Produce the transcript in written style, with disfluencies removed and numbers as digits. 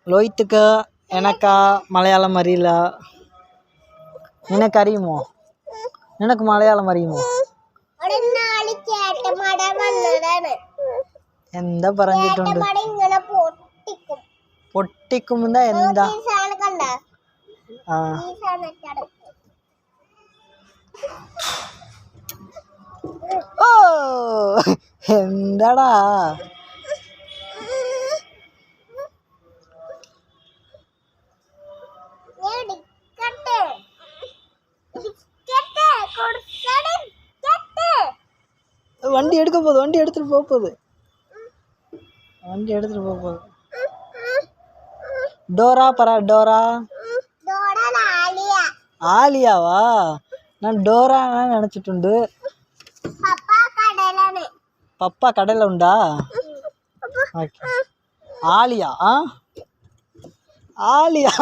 ലോഹിത്ക്ക് എനക്കാ മലയാളം അറിയില്ല. നിനക്കറിയുമോ? നിനക്ക് മലയാളം അറിയുമോ? എന്താ പറഞ്ഞിട്ടുണ്ട്? പൊട്ടിക്കും എന്താ? ആ ഓ എന്താടാ? வண்டி எடுக்க போகுது, வண்டி எடுத்துட்டு போக போகுது, வண்டி எடுத்துட்டு போக போகுது. டோரா பரா டோரா ஆலியாவா? நான் டோரான்னு நினச்சிட்டுண்டு. பப்பா கடையில் உண்டா? ஓகே. ஆலியா? ஆலியா?